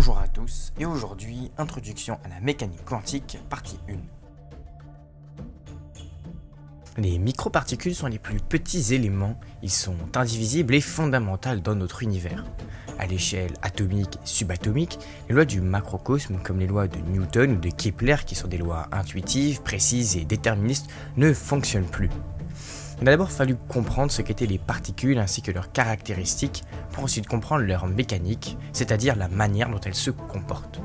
Bonjour à tous, et aujourd'hui, introduction à la mécanique quantique, partie 1. Les microparticules sont les plus petits éléments, ils sont indivisibles et fondamentaux dans notre univers. À l'échelle atomique et subatomique, les lois du macrocosme, comme les lois de Newton ou de Kepler, qui sont des lois intuitives, précises et déterministes, ne fonctionnent plus. Il a d'abord fallu comprendre ce qu'étaient les particules ainsi que leurs caractéristiques pour ensuite comprendre leur mécanique, c'est-à-dire la manière dont elles se comportent.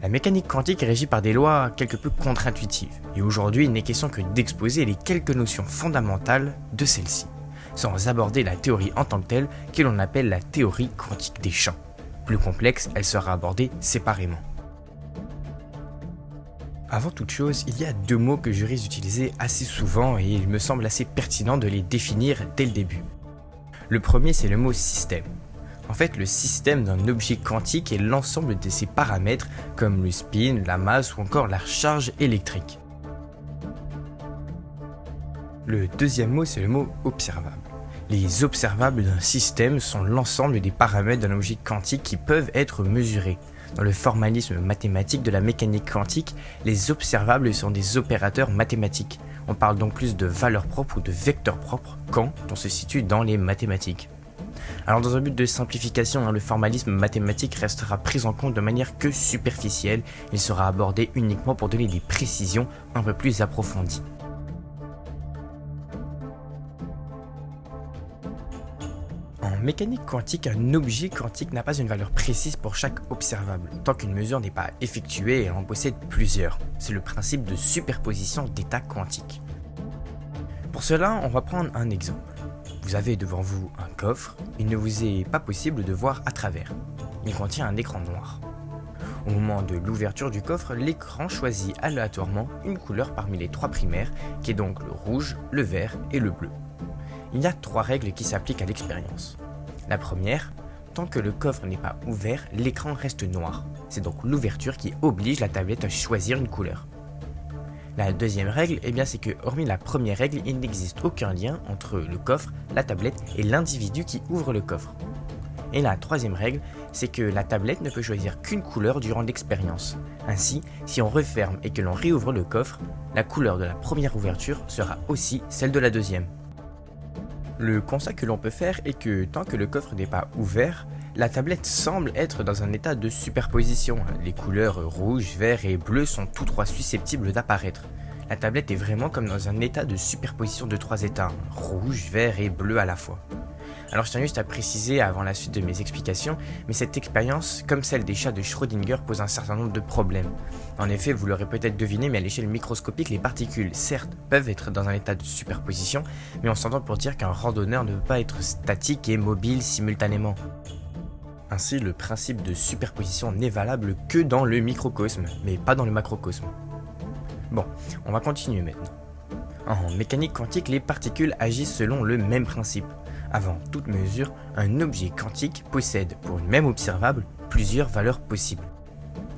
La mécanique quantique est régie par des lois quelque peu contre-intuitives, et aujourd'hui il n'est question que d'exposer les quelques notions fondamentales de celle-ci, sans aborder la théorie en tant que telle que l'on appelle la théorie quantique des champs. Plus complexe, elle sera abordée séparément. Avant toute chose, il y a deux mots que je risque d'utiliser assez souvent et il me semble assez pertinent de les définir dès le début. Le premier, c'est le mot système. En fait, le système d'un objet quantique est l'ensemble de ses paramètres comme le spin, la masse ou encore la charge électrique. Le deuxième mot, c'est le mot observable. Les observables d'un système sont l'ensemble des paramètres d'un objet quantique qui peuvent être mesurés. Dans le formalisme mathématique de la mécanique quantique, les observables sont des opérateurs mathématiques. On parle donc plus de valeurs propres ou de vecteurs propres quand on se situe dans les mathématiques. Alors dans un but de simplification, le formalisme mathématique restera pris en compte de manière que superficielle, il sera abordé uniquement pour donner des précisions un peu plus approfondies. En mécanique quantique, un objet quantique n'a pas une valeur précise pour chaque observable, tant qu'une mesure n'est pas effectuée et elle en possède plusieurs. C'est le principe de superposition d'états quantiques. Pour cela, on va prendre un exemple. Vous avez devant vous un coffre, il ne vous est pas possible de voir à travers. Il contient un écran noir. Au moment de l'ouverture du coffre, l'écran choisit aléatoirement une couleur parmi les trois primaires, qui est donc le rouge, le vert et le bleu. Il y a trois règles qui s'appliquent à l'expérience. La première, tant que le coffre n'est pas ouvert, l'écran reste noir. C'est donc l'ouverture qui oblige la tablette à choisir une couleur. La deuxième règle, c'est que hormis la première règle, il n'existe aucun lien entre le coffre, la tablette et l'individu qui ouvre le coffre. Et la troisième règle, c'est que la tablette ne peut choisir qu'une couleur durant l'expérience. Ainsi, si on referme et que l'on réouvre le coffre, la couleur de la première ouverture sera aussi celle de la deuxième. Le constat que l'on peut faire est que tant que le coffre n'est pas ouvert, la tablette semble être dans un état de superposition. Les couleurs rouge, vert et bleu sont tous trois susceptibles d'apparaître. La tablette est vraiment comme dans un état de superposition de trois états, rouge, vert et bleu à la fois. Alors je tiens juste à préciser avant la suite de mes explications, mais cette expérience, comme celle des chats de Schrödinger, pose un certain nombre de problèmes. En effet, vous l'aurez peut-être deviné, mais à l'échelle microscopique, les particules, certes, peuvent être dans un état de superposition, mais on s'entend pour dire qu'un randonneur ne peut pas être statique et mobile simultanément. Ainsi, le principe de superposition n'est valable que dans le microcosme, mais pas dans le macrocosme. Bon, on va continuer maintenant. En mécanique quantique, les particules agissent selon le même principe. Avant toute mesure, un objet quantique possède, pour une même observable, plusieurs valeurs possibles.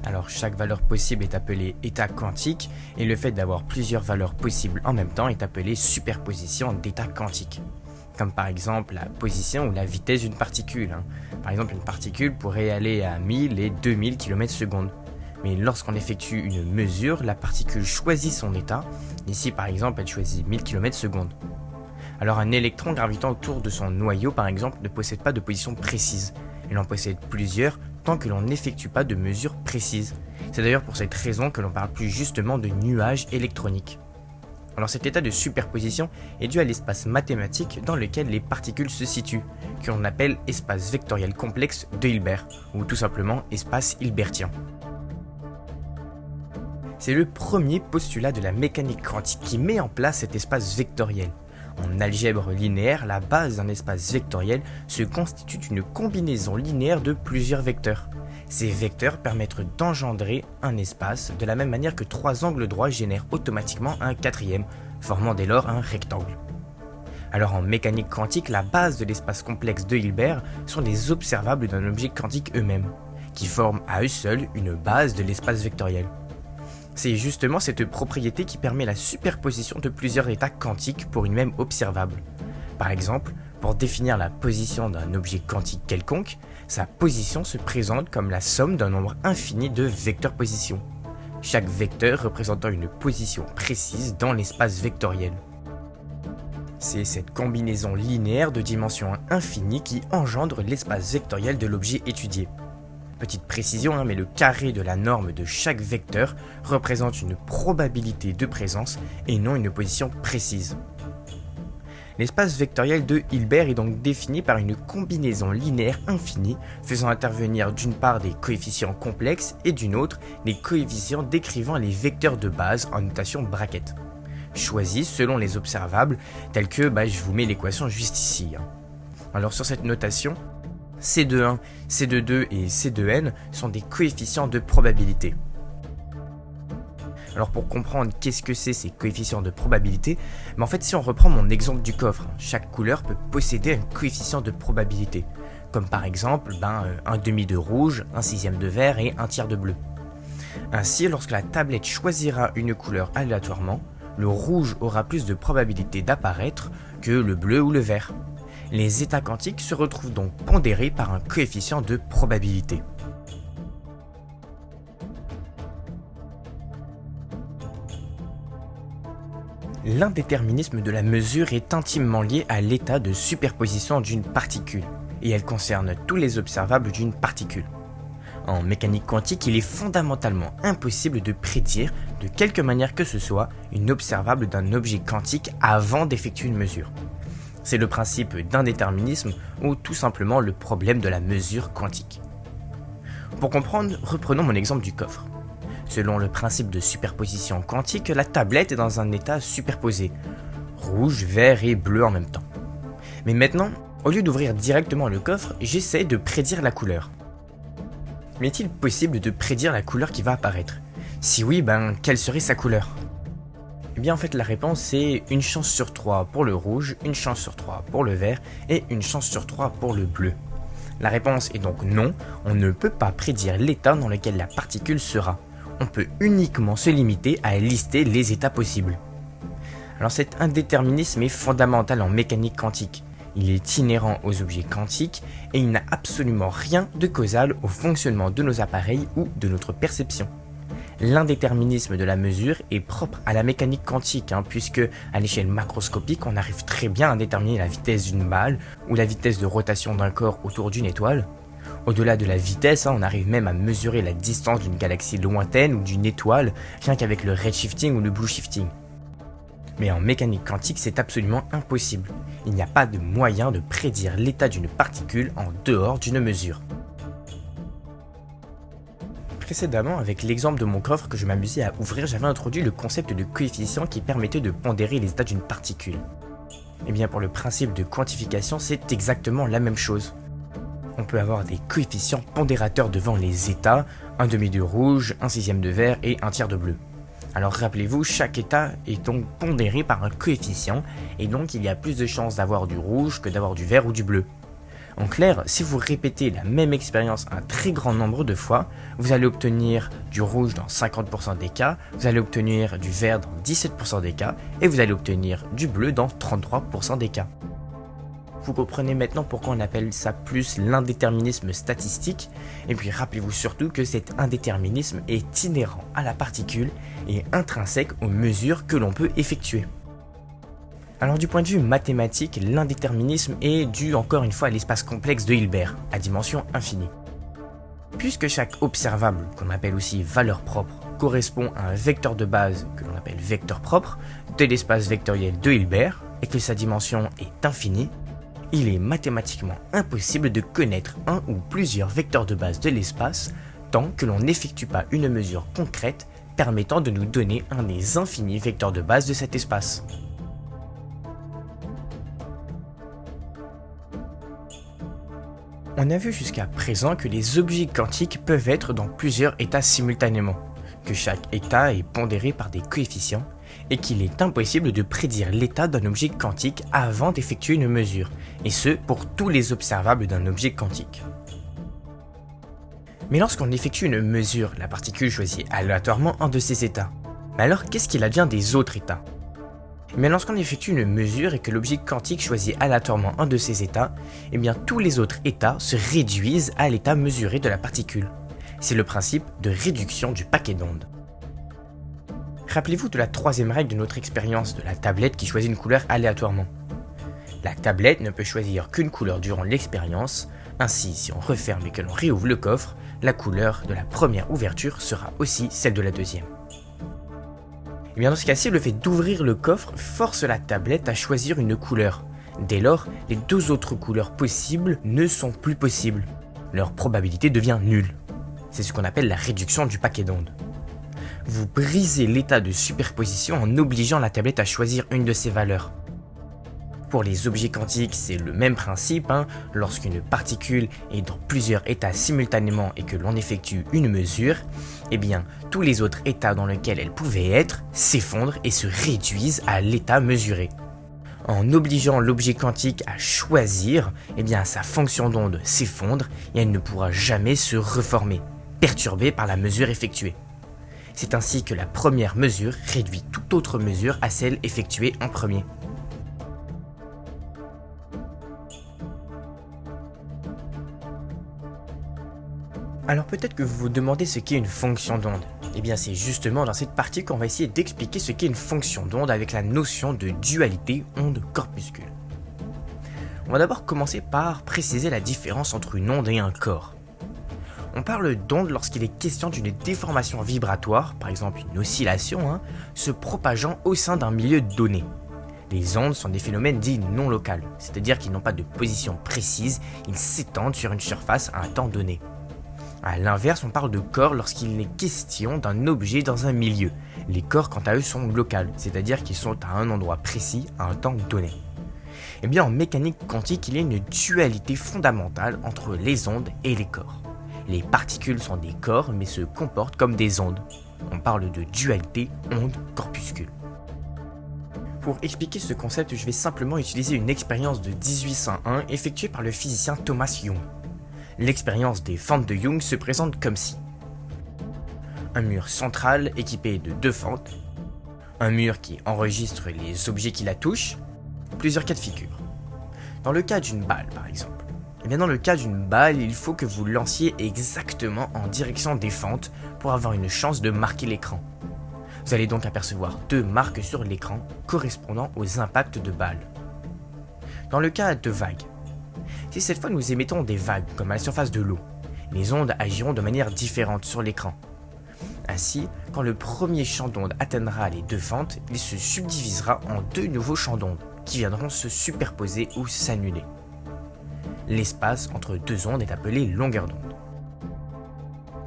Alors chaque valeur possible est appelée état quantique, et le fait d'avoir plusieurs valeurs possibles en même temps est appelé superposition d'états quantiques. Comme par exemple la position ou la vitesse d'une particule. Par exemple, une particule pourrait aller à 1000 et 2000 km/s. Mais lorsqu'on effectue une mesure, la particule choisit son état. Ici par exemple, elle choisit 1000 km/s. Alors un électron gravitant autour de son noyau par exemple ne possède pas de position précise. Il en possède plusieurs tant que l'on n'effectue pas de mesures précises. C'est d'ailleurs pour cette raison que l'on parle plus justement de nuages électroniques. Alors cet état de superposition est dû à l'espace mathématique dans lequel les particules se situent, que l'on appelle espace vectoriel complexe de Hilbert, ou tout simplement espace hilbertien. C'est le premier postulat de la mécanique quantique qui met en place cet espace vectoriel. En algèbre linéaire, la base d'un espace vectoriel se constitue d'une combinaison linéaire de plusieurs vecteurs. Ces vecteurs permettent d'engendrer un espace de la même manière que trois angles droits génèrent automatiquement un quatrième, formant dès lors un rectangle. Alors en mécanique quantique, la base de l'espace complexe de Hilbert sont les observables d'un objet quantique eux-mêmes, qui forment à eux seuls une base de l'espace vectoriel. C'est justement cette propriété qui permet la superposition de plusieurs états quantiques pour une même observable. Par exemple, Pour définir la position d'un objet quantique quelconque, sa position se présente comme la somme d'un nombre infini de vecteurs position, chaque vecteur représentant une position précise dans l'espace vectoriel. C'est cette combinaison linéaire de dimensions infinies qui engendre l'espace vectoriel de l'objet étudié. Petite précision, mais le carré de la norme de chaque vecteur représente une probabilité de présence et non une position précise. L'espace vectoriel de Hilbert est donc défini par une combinaison linéaire infinie faisant intervenir d'une part des coefficients complexes et d'une autre des coefficients décrivant les vecteurs de base en notation bracket, choisis selon les observables tels que, je vous mets l'équation juste ici. Alors sur cette notation, C de 1, C de 2 et C de n sont des coefficients de probabilité. Alors pour comprendre qu'est-ce que c'est ces coefficients de probabilité, en fait si on reprend mon exemple du coffre, chaque couleur peut posséder un coefficient de probabilité, comme par exemple un demi de rouge, un sixième de vert et un tiers de bleu. Ainsi, lorsque la tablette choisira une couleur aléatoirement, le rouge aura plus de probabilité d'apparaître que le bleu ou le vert. Les états quantiques se retrouvent donc pondérés par un coefficient de probabilité. L'indéterminisme de la mesure est intimement lié à l'état de superposition d'une particule, et elle concerne tous les observables d'une particule. En mécanique quantique, il est fondamentalement impossible de prédire, de quelque manière que ce soit, une observable d'un objet quantique avant d'effectuer une mesure. C'est le principe d'indéterminisme ou tout simplement le problème de la mesure quantique. Pour comprendre, reprenons mon exemple du coffre. Selon le principe de superposition quantique, la tablette est dans un état superposé, rouge, vert et bleu en même temps. Mais maintenant, au lieu d'ouvrir directement le coffre, j'essaie de prédire la couleur. Mais est-il possible de prédire la couleur qui va apparaître? Si oui, quelle serait sa couleur? Eh bien en fait la réponse c'est une chance sur 3 pour le rouge, une chance sur 3 pour le vert et une chance sur 3 pour le bleu. La réponse est donc non, on ne peut pas prédire l'état dans lequel la particule sera. On peut uniquement se limiter à lister les états possibles. Alors cet indéterminisme est fondamental en mécanique quantique. Il est inhérent aux objets quantiques et il n'a absolument rien de causal au fonctionnement de nos appareils ou de notre perception. L'indéterminisme de la mesure est propre à la mécanique quantique, puisque à l'échelle macroscopique, on arrive très bien à déterminer la vitesse d'une balle ou la vitesse de rotation d'un corps autour d'une étoile. Au-delà de la vitesse, on arrive même à mesurer la distance d'une galaxie lointaine ou d'une étoile, rien qu'avec le redshifting ou le blueshifting. Mais en mécanique quantique, c'est absolument impossible. Il n'y a pas de moyen de prédire l'état d'une particule en dehors d'une mesure. Précédemment, avec l'exemple de mon coffre que je m'amusais à ouvrir, j'avais introduit le concept de coefficient qui permettait de pondérer les états d'une particule. Et bien pour le principe de quantification, c'est exactement la même chose. On peut avoir des coefficients pondérateurs devant les états, un demi de rouge, un sixième de vert et un tiers de bleu. Alors rappelez-vous, chaque état est donc pondéré par un coefficient et donc il y a plus de chances d'avoir du rouge que d'avoir du vert ou du bleu. En clair, si vous répétez la même expérience un très grand nombre de fois, vous allez obtenir du rouge dans 50% des cas, vous allez obtenir du vert dans 17% des cas et vous allez obtenir du bleu dans 33% des cas. Vous comprenez maintenant pourquoi on appelle ça plus l'indéterminisme statistique, et puis rappelez-vous surtout que cet indéterminisme est inhérent à la particule et intrinsèque aux mesures que l'on peut effectuer. Alors du point de vue mathématique, l'indéterminisme est dû encore une fois à l'espace complexe de Hilbert, à dimension infinie. Puisque chaque observable, qu'on appelle aussi valeur propre, correspond à un vecteur de base que l'on appelle vecteur propre de l'espace vectoriel de Hilbert, et que sa dimension est infinie, il est mathématiquement impossible de connaître un ou plusieurs vecteurs de base de l'espace tant que l'on n'effectue pas une mesure concrète permettant de nous donner un des infinis vecteurs de base de cet espace. On a vu jusqu'à présent que les objets quantiques peuvent être dans plusieurs états simultanément, que chaque état est pondéré par des coefficients, et qu'il est impossible de prédire l'état d'un objet quantique avant d'effectuer une mesure, et ce pour tous les observables d'un objet quantique. Mais lorsqu'on effectue une mesure, la particule choisit aléatoirement un de ces états. Mais alors qu'est-ce qu'il advient des autres états? Mais lorsqu'on effectue une mesure et que l'objet quantique choisit aléatoirement un de ces états, eh bien tous les autres états se réduisent à l'état mesuré de la particule. C'est le principe de réduction du paquet d'ondes. Rappelez-vous de la troisième règle de notre expérience de la tablette qui choisit une couleur aléatoirement. La tablette ne peut choisir qu'une couleur durant l'expérience, ainsi si on referme et que l'on réouvre le coffre, la couleur de la première ouverture sera aussi celle de la deuxième. Et bien dans ce cas-ci, le fait d'ouvrir le coffre force la tablette à choisir une couleur. Dès lors, les deux autres couleurs possibles ne sont plus possibles. Leur probabilité devient nulle. C'est ce qu'on appelle la réduction du paquet d'ondes. Vous brisez l'état de superposition en obligeant la tablette à choisir une de ces valeurs. Pour les objets quantiques, c'est le même principe. Lorsqu'une particule est dans plusieurs états simultanément et que l'on effectue une mesure, eh bien, tous les autres états dans lesquels elle pouvait être s'effondrent et se réduisent à l'état mesuré. En obligeant l'objet quantique à choisir, eh bien, sa fonction d'onde s'effondre et elle ne pourra jamais se reformer, perturbée par la mesure effectuée. C'est ainsi que la première mesure réduit toute autre mesure à celle effectuée en premier. Alors peut-être que vous vous demandez ce qu'est une fonction d'onde. Eh bien c'est justement dans cette partie qu'on va essayer d'expliquer ce qu'est une fonction d'onde avec la notion de dualité onde-corpuscule. On va d'abord commencer par préciser la différence entre une onde et un corps. On parle d'onde lorsqu'il est question d'une déformation vibratoire, par exemple une oscillation, se propageant au sein d'un milieu donné. Les ondes sont des phénomènes dits non locaux, c'est-à-dire qu'ils n'ont pas de position précise, ils s'étendent sur une surface à un temps donné. A l'inverse, on parle de corps lorsqu'il est question d'un objet dans un milieu. Les corps, quant à eux, sont locaux, c'est-à-dire qu'ils sont à un endroit précis, à un temps donné. Eh bien, en mécanique quantique, il y a une dualité fondamentale entre les ondes et les corps. Les particules sont des corps, mais se comportent comme des ondes. On parle de dualité onde-corpuscule. Pour expliquer ce concept, je vais simplement utiliser une expérience de 1801 effectuée par le physicien Thomas Young. L'expérience des fentes de Young se présente comme ci. Un mur central équipé de deux fentes, un mur qui enregistre les objets qui la touchent, plusieurs cas de figure. Dans le cas d'une balle par exemple, dans le cas d'une balle, il faut que vous lanciez exactement en direction des fentes pour avoir une chance de marquer l'écran. Vous allez donc apercevoir deux marques sur l'écran correspondant aux impacts de balles. Dans le cas de vagues, si cette fois nous émettons des vagues comme à la surface de l'eau, les ondes agiront de manière différente sur l'écran. Ainsi, quand le premier champ d'onde atteindra les deux fentes, il se subdivisera en deux nouveaux champs d'onde qui viendront se superposer ou s'annuler. L'espace entre deux ondes est appelé longueur d'onde.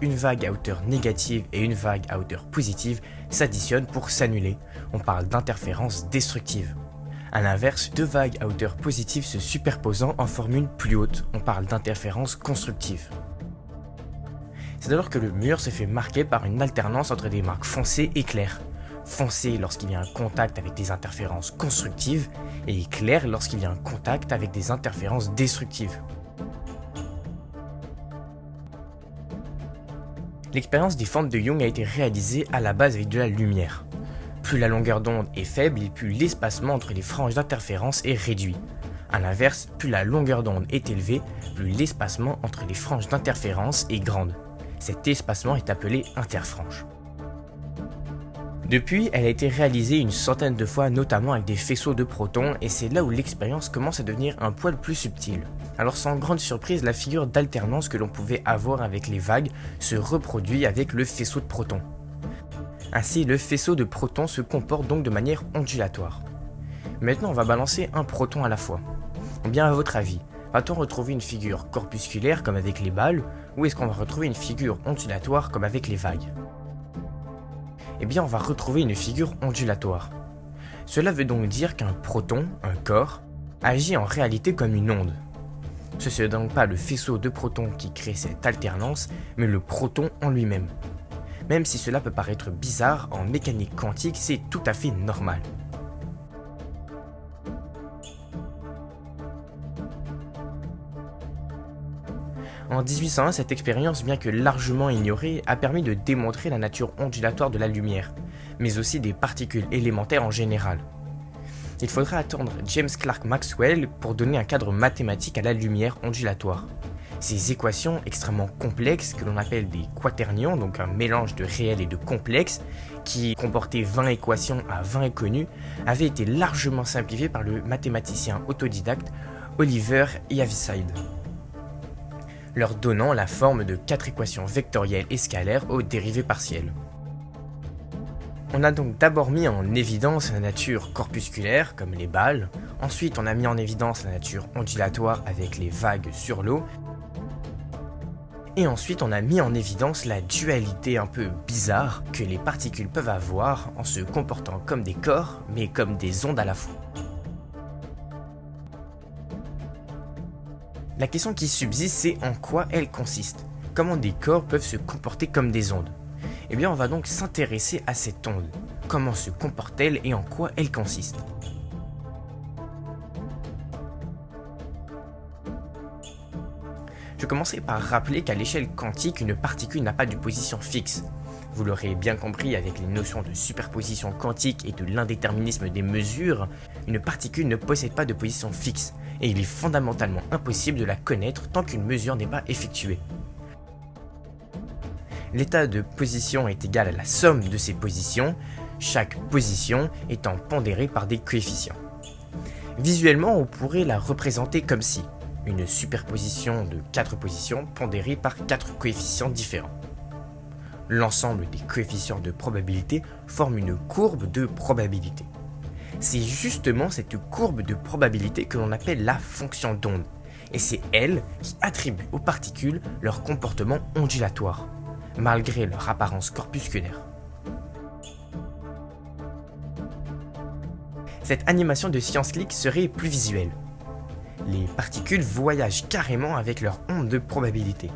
Une vague à hauteur négative et une vague à hauteur positive s'additionnent pour s'annuler. On parle d'interférence destructive. A l'inverse, deux vagues à hauteur positive se superposant en forment une plus haute. On parle d'interférence constructive. C'est alors que le mur se fait marquer par une alternance entre des marques foncées et claires. Foncé lorsqu'il y a un contact avec des interférences constructives et clair lorsqu'il y a un contact avec des interférences destructives. L'expérience des fentes de Young a été réalisée à la base avec de la lumière. Plus la longueur d'onde est faible et plus l'espacement entre les franges d'interférence est réduit. A l'inverse, plus la longueur d'onde est élevée, plus l'espacement entre les franges d'interférence est grande. Cet espacement est appelé interfrange. Depuis, elle a été réalisée une centaine de fois, notamment avec des faisceaux de protons, et c'est là où l'expérience commence à devenir un poil plus subtile. Alors sans grande surprise, la figure d'alternance que l'on pouvait avoir avec les vagues se reproduit avec le faisceau de protons. Ainsi, le faisceau de protons se comporte donc de manière ondulatoire. Maintenant, on va balancer un proton à la fois. Bien à votre avis, va-t-on retrouver une figure corpusculaire comme avec les balles, ou est-ce qu'on va retrouver une figure ondulatoire comme avec les vagues ? Eh bien, on va retrouver une figure ondulatoire. Cela veut donc dire qu'un proton, un corps, agit en réalité comme une onde. Ce n'est donc pas le faisceau de protons qui crée cette alternance, mais le proton en lui-même. Même si cela peut paraître bizarre, en mécanique quantique, c'est tout à fait normal. En 1801, cette expérience, bien que largement ignorée, a permis de démontrer la nature ondulatoire de la lumière, mais aussi des particules élémentaires en général. Il faudra attendre James Clerk Maxwell pour donner un cadre mathématique à la lumière ondulatoire. Ces équations extrêmement complexes, que l'on appelle des quaternions, donc un mélange de réel et de complexe, qui comportaient 20 équations à 20 inconnues, avaient été largement simplifiées par le mathématicien autodidacte Oliver Yaviside, leur donnant la forme de 4 équations vectorielles et scalaires aux dérivées partielles. On a donc d'abord mis en évidence la nature corpusculaire, comme les balles, ensuite on a mis en évidence la nature ondulatoire avec les vagues sur l'eau, et ensuite on a mis en évidence la dualité un peu bizarre que les particules peuvent avoir en se comportant comme des corps, mais comme des ondes à la fois. La question qui subsiste, c'est en quoi elles consistent. Comment des corps peuvent se comporter comme des ondes? Eh bien, on va donc s'intéresser à cette onde. Comment se comporte-t-elle et en quoi elle consiste? Je commencerai par rappeler qu'à l'échelle quantique, une particule n'a pas de position fixe. Vous l'aurez bien compris avec les notions de superposition quantique et de l'indéterminisme des mesures, une particule ne possède pas de position fixe, et il est fondamentalement impossible de la connaître tant qu'une mesure n'est pas effectuée. L'état de position est égal à la somme de ses positions, chaque position étant pondérée par des coefficients. Visuellement, on pourrait la représenter comme si une superposition de 4 positions pondérées par 4 coefficients différents. L'ensemble des coefficients de probabilité forme une courbe de probabilité. C'est justement cette courbe de probabilité que l'on appelle la fonction d'onde, et c'est elle qui attribue aux particules leur comportement ondulatoire, malgré leur apparence corpusculaire. Cette animation de science-clique serait plus visuelle. Les particules voyagent carrément avec leur onde de probabilité.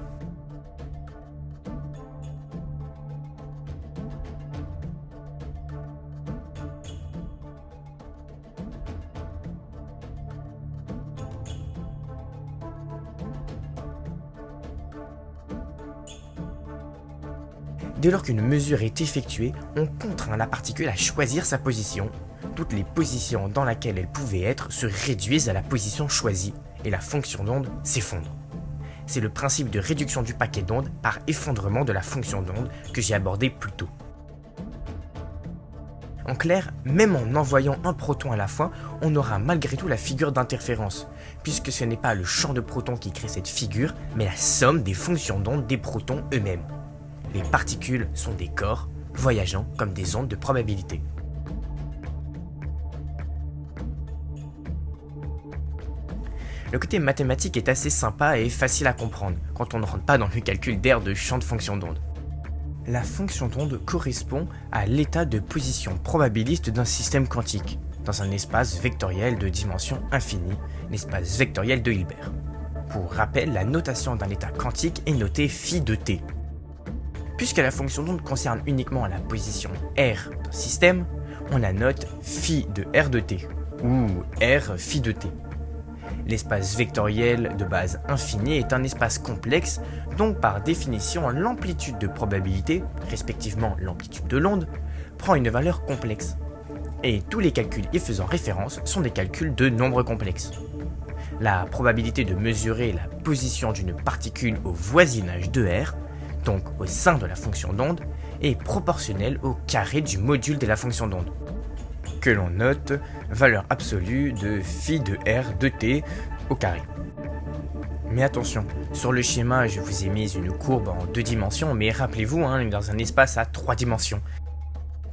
Dès lors qu'une mesure est effectuée, on contraint la particule à choisir sa position. Toutes les positions dans lesquelles elle pouvait être se réduisent à la position choisie et la fonction d'onde s'effondre. C'est le principe de réduction du paquet d'onde par effondrement de la fonction d'onde que j'ai abordé plus tôt. En clair, même en envoyant un proton à la fois, on aura malgré tout la figure d'interférence, puisque ce n'est pas le champ de protons qui crée cette figure, mais la somme des fonctions d'onde des protons eux-mêmes. Les particules sont des corps, voyageant comme des ondes de probabilité. Le côté mathématique est assez sympa et facile à comprendre quand on ne rentre pas dans le calcul d'aire de champ de fonction d'onde. La fonction d'onde correspond à l'état de position probabiliste d'un système quantique, dans un espace vectoriel de dimension infinie, l'espace vectoriel de Hilbert. Pour rappel, la notation d'un état quantique est notée phi de t. Puisque la fonction d'onde concerne uniquement la position R d'un système, on la note phi de R de t, ou R phi de t. L'espace vectoriel de base infinie est un espace complexe, donc par définition l'amplitude de probabilité, respectivement l'amplitude de l'onde, prend une valeur complexe. Et tous les calculs y faisant référence sont des calculs de nombres complexes. La probabilité de mesurer la position d'une particule au voisinage de R, donc au sein de la fonction d'onde, est proportionnelle au carré du module de la fonction d'onde, que l'on note valeur absolue de phi de R de t au carré. Mais attention, sur le schéma je vous ai mis une courbe en 2 dimensions, mais rappelez-vous, on est dans un espace à 3 dimensions.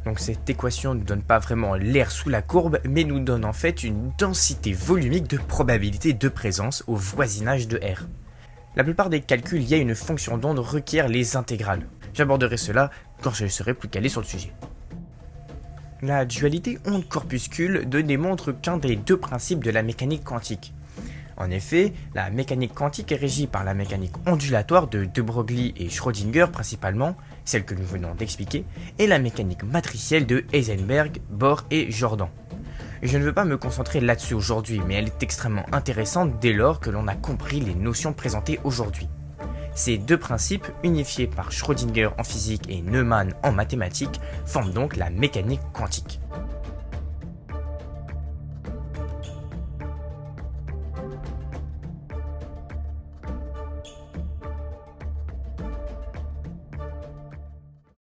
Donc cette équation ne donne pas vraiment l'air sous la courbe, mais nous donne en fait une densité volumique de probabilité de présence au voisinage de R. La plupart des calculs liés à une fonction d'onde requièrent les intégrales. J'aborderai cela quand je serai plus calé sur le sujet. La dualité onde-corpuscule ne démontre qu'un des 2 principes de la mécanique quantique. En effet, la mécanique quantique est régie par la mécanique ondulatoire de De Broglie et Schrödinger principalement, celle que nous venons d'expliquer, et la mécanique matricielle de Heisenberg, Bohr et Jordan. Je ne veux pas me concentrer là-dessus aujourd'hui, mais elle est extrêmement intéressante dès lors que l'on a compris les notions présentées aujourd'hui. Ces 2 principes, unifiés par Schrödinger en physique et Neumann en mathématiques, forment donc la mécanique quantique.